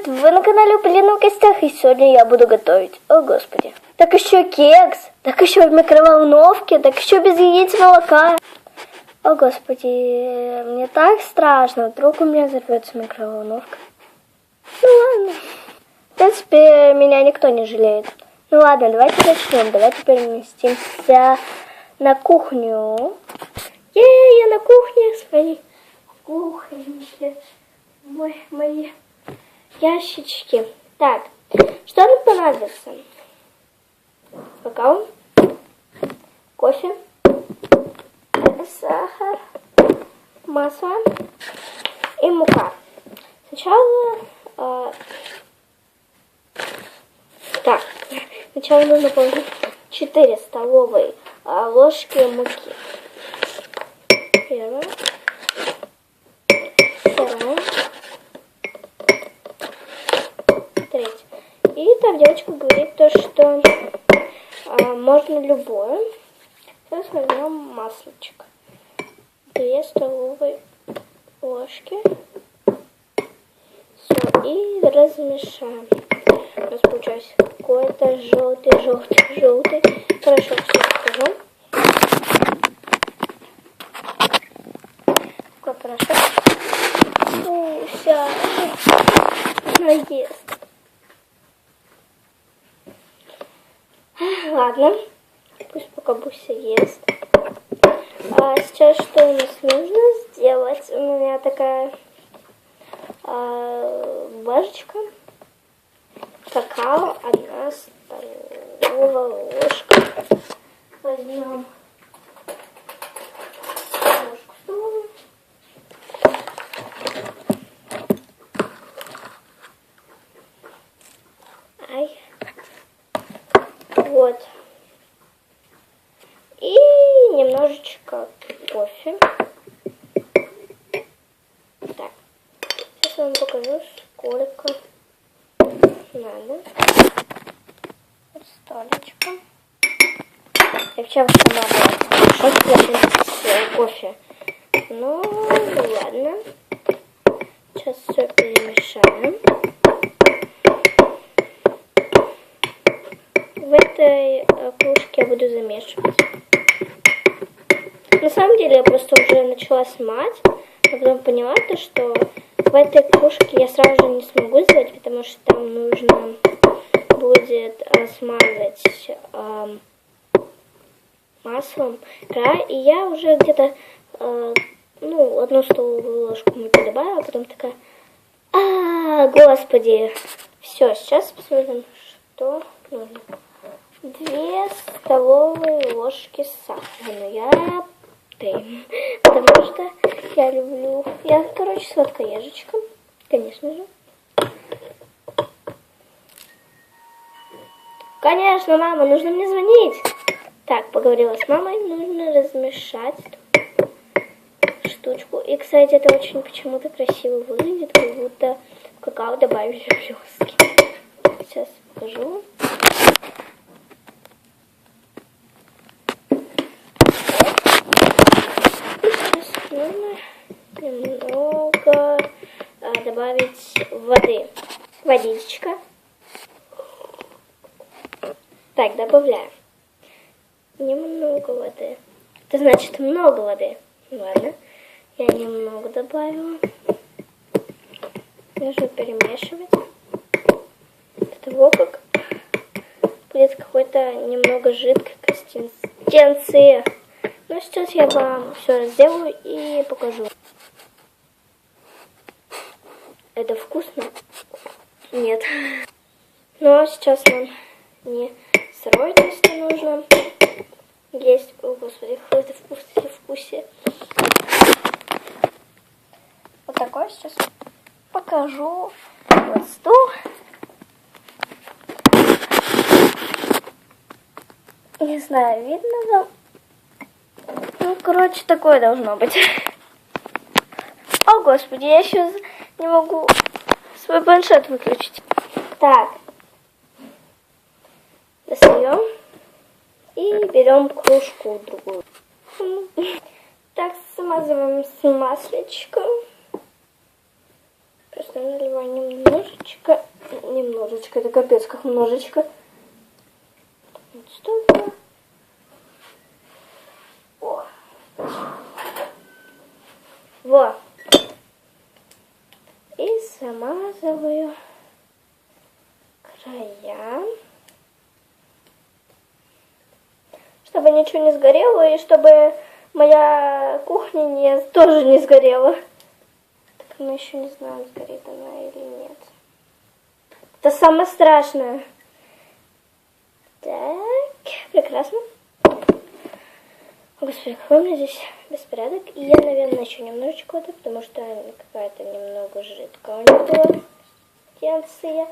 Вы на канале Полина в гостях, и сегодня я буду готовить. О, господи. Так еще кекс, так еще в микроволновке, так еще без яиц и молока. О, господи, мне так страшно, вдруг у меня взорвется микроволновка. Ну ладно. В принципе, меня никто не жалеет. Ну ладно, давайте начнем. Давайте переместимся на кухню. Я на кухне своей кухоньке. Мои ящички. Так, что нам понадобится? Какао, кофе, сахар, масло и мука. Сначала нужно положить 4 столовые ложки муки. Первая, вторая, третья. И там девочка говорит то, что можно любое. Сейчас возьмем маслечко. 2 столовые ложки. Все, и размешаем. У нас получается какой-то желтый. Хорошо, все покажу. Какой порошок. Все. Наест. Ладно. Пусть пока Буся ест. А сейчас что у нас нужно сделать? У меня такая ложечка. Какао, 1 столовая ложка. Возьмем ложку столовую. Вот. И немножечко кофе. Так. Сейчас я вам покажу, сколько надо. Вот столечко. Я вчера сама была с кофе. Ну, ладно. Сейчас все перемешаем. В этой кружке я буду замешивать. На самом деле я просто уже начала смать, а потом поняла, что в этой кружке я сразу же не смогу сделать, потому что там нужно будет смазать маслом край. И я уже где-то 1 столовую ложку муки добавила, а потом такая, господи. Все, сейчас посмотрим, что нужно. 2 столовые ложки сахара. Но я 3. Потому что я люблю... Я, сладкоежечка. Конечно же. Конечно, мама, нужно мне звонить. Так, поговорила с мамой. Нужно размешать эту штучку. И, кстати, это очень почему-то красиво выглядит, как будто в какао добавили блестки. Сейчас покажу. Нужно немного добавить воды. Водичка. Так, добавляем. Немного воды. Это значит много воды. Ладно. Я немного добавила. Нужно перемешивать. До того, как будет какой-то немного жидкой консистенции. Но сейчас я вам все сделаю и покажу. Это вкусно? Нет. Но сейчас нам не срочности нужно есть. О, господи, какой-то вкусе. Вот такой сейчас покажу. Вот стул. Не знаю, видно вам? Ну, короче, такое должно быть. О, господи, я сейчас не могу свой планшет выключить. Так. Достаем. И берем кружку другую. Так, смазываем с маслечком. Просто наливаю немножечко, это капец как немножечко. Вот столько. О. Во. И замазываю края, чтобы ничего не сгорело и чтобы моя кухня тоже не сгорела. Так мы еще не знаем, сгорит она или нет. Это самое страшное. Так, прекрасно. Господи, какой у меня здесь беспорядок. И я, наверное, еще немножечко воды, потому что какая-то немного жидкая у меня была консистенция.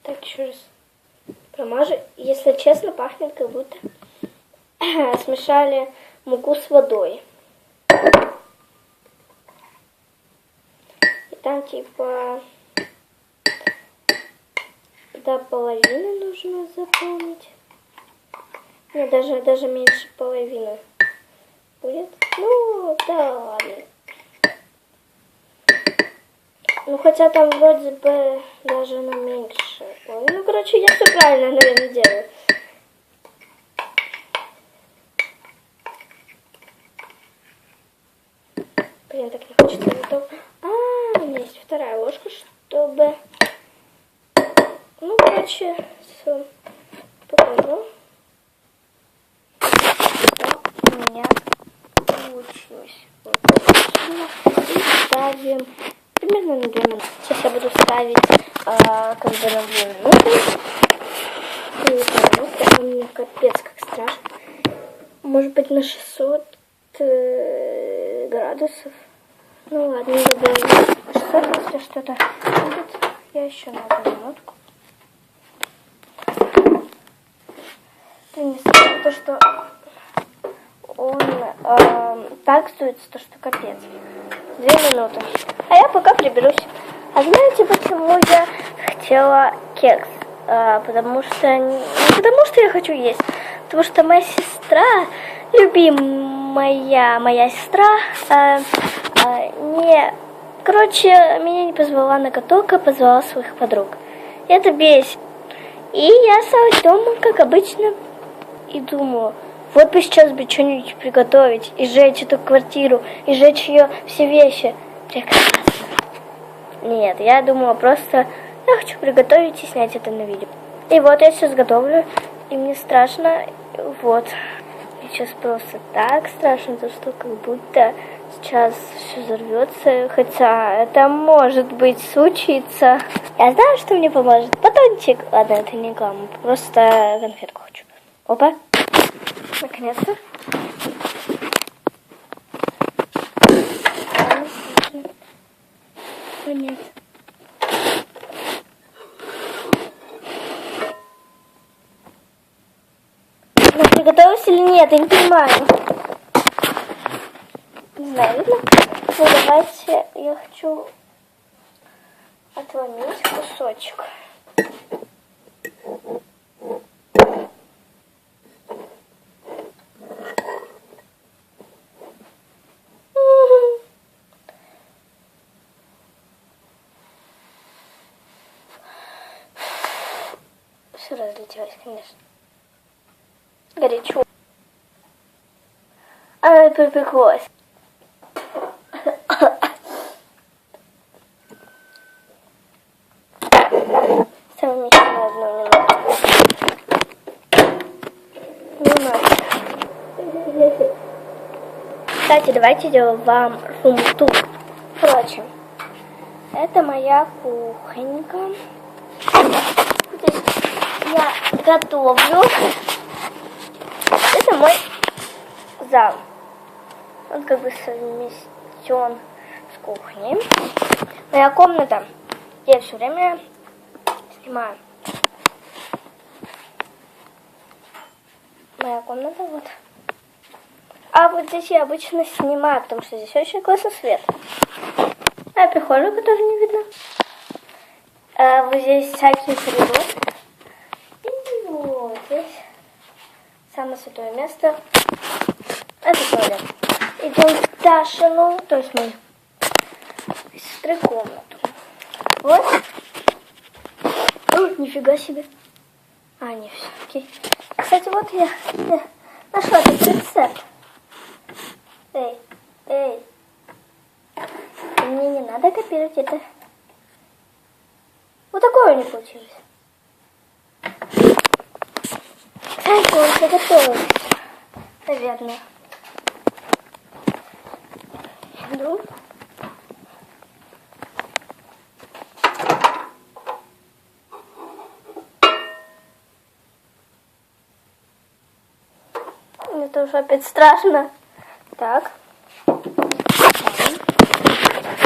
Так, еще раз промажу. Если честно, пахнет, как будто смешали муку с водой. И там типа до половины нужно заполнить. Нет, даже меньше половины будет. Ну, да ладно. Ну, хотя там вроде бы даже на меньше. Ой, ну, короче, я все правильно, наверное, делаю. Блин, так не хочется готов. У меня есть вторая ложка, чтобы... Ну, короче, все. Покажу. Что у меня получилось. Вот. И ставим примерно на 2 минуты. Сейчас я буду ставить как бы на 2 минуты. Это мне капец как страшно. Может быть на 600 градусов. Ну ладно, не добавим 600, если что-то будет. Я еще на 1 минутку. Несмотря на то, что он так суется, то что капец. 2 минуты. А я пока приберусь. А знаете, почему я хотела кекс? Потому что... Не потому что я хочу есть. Потому что моя сестра, любимая моя сестра, меня не позвала на каток, а позвала своих подруг. И это бесит. И я осталась дома, как обычно, и думаю, вот бы сейчас бы что-нибудь приготовить, и сжечь эту квартиру, и сжечь ее все вещи. Прекрасно. Нет, я думала просто, я хочу приготовить и снять это на видео. И вот я сейчас готовлю, и мне страшно, вот. Мне сейчас просто так страшно, то что как будто сейчас все взорвется, хотя это может быть случится. Я знаю, что мне поможет батончик. Ладно, это не главное, просто конфетку хочу. Опа, наконец-то. Нет. Ну, приготовилась или нет, я не понимаю. Не знаю, видно? Ну, давайте, я хочу отломить кусочек. Все разлетелось, конечно. Горячо. Она припеклась. Ставим еще на 1 минуту. Кстати, давайте сделаю вам рум-тур. Впрочем, это моя кухонька. Здесь я готовлю. Это мой зал. Он как бы совместен с кухней. Моя комната. Я все время снимаю. Моя комната вот. А вот здесь я обычно снимаю, потому что здесь очень классный свет. А прихожую, которую не видно. А вот здесь всякие приборы. И вот здесь самое святое место. Дашину, то есть мы сестры комнату. Вот. О, нифига себе. А, не, все, окей. Кстати, вот я нашла этот рецепт. Эй. Мне не надо копировать это. Вот такое у них получилось. Кстати, он все готовится. Наверное. Иду. Это уже опять страшно. Так.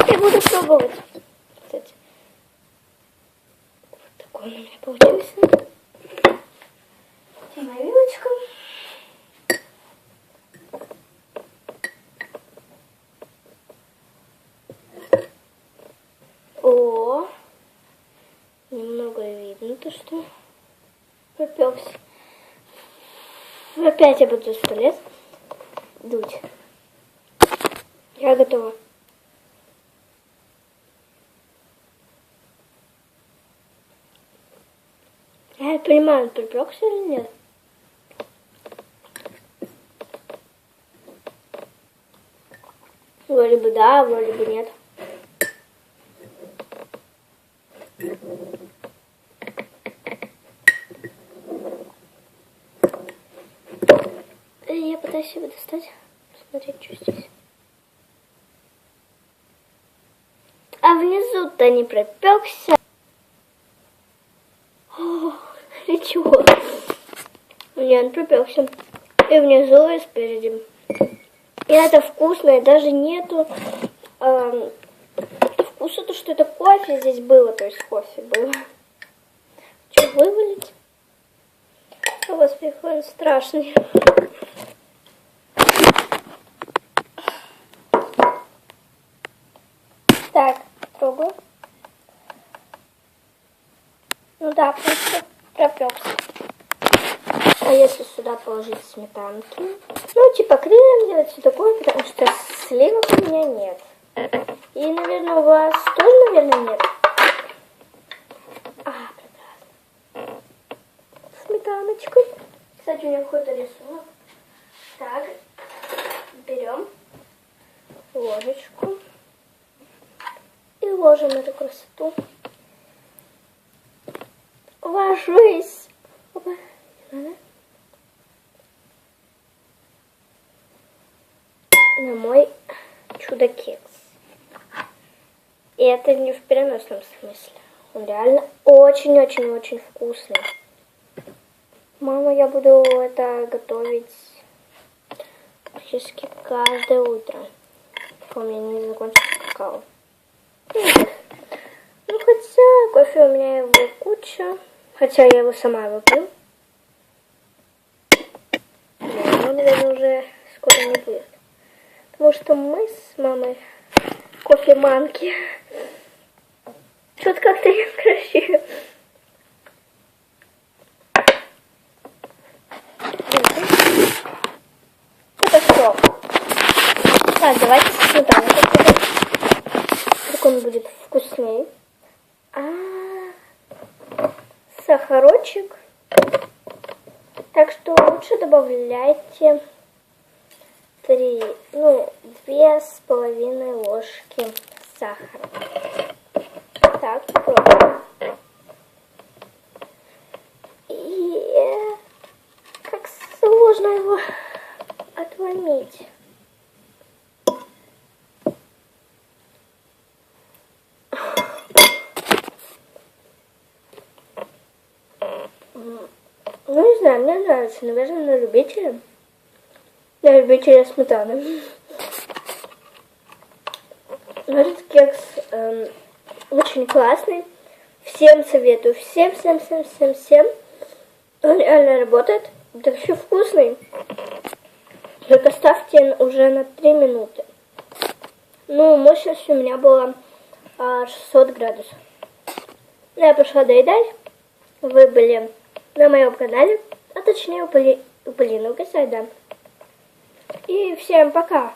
Я буду пробовать. Кстати. Вот такой у меня получился. Где моя вилочка? О, немного видно то, что пропекся. Опять я буду 100 лет дуть. Я готова. Я не понимаю, он припекся или нет. Вроде бы да, вроде бы нет. Я пытаюсь его достать. Смотреть, что здесь. А внизу-то не пропекся. Ничего. Нет, он пропекся. И внизу, и спереди. И это вкусно, и даже нету вкуса, то, что это кофе здесь было. То есть кофе было. Что, вывалить? О, господи, какой он страшный. Так, трогаю. Ну да, просто пропекся. А если сюда положить сметанки? Ну, типа крем делать, все такое, потому что сливок у меня нет. И, наверное, у вас тоже, наверное, нет. А, прекрасно. Сметаночкой. Кстати, у меня какой-то рисунок. Так, берем ложечку. И ложим эту красоту. Ложись. Опа. На мой чудо-кекс. И это не в переносном смысле. Он реально очень-очень-очень вкусный. Мама, я буду это готовить практически каждое утро. Пока у меня не закончится какао. Ну, хотя кофе у меня его куча. Хотя я его сама выпью. Но, наверное, уже скоро не будет. Потому что мы с мамой кофеманки. Что-то как-то некрасиво. Это что? Так, давайте сметану. Так он будет вкуснее. Сахарочек. Так что лучше добавляйте 2,5 ложки сахара. Так, пробуем. И как сложно его отломить. Ну, не знаю, мне нравится, наверное, на любителя. На любителя сметаны. Этот кекс очень классный. Всем советую. Всем. Он реально работает. Да еще вкусный. Только ставьте уже на 3 минуты. Ну, мощность у меня была 600 градусов. Я пошла доедать. Вы были на моем канале, а точнее у Полины Угасай, да. И всем пока!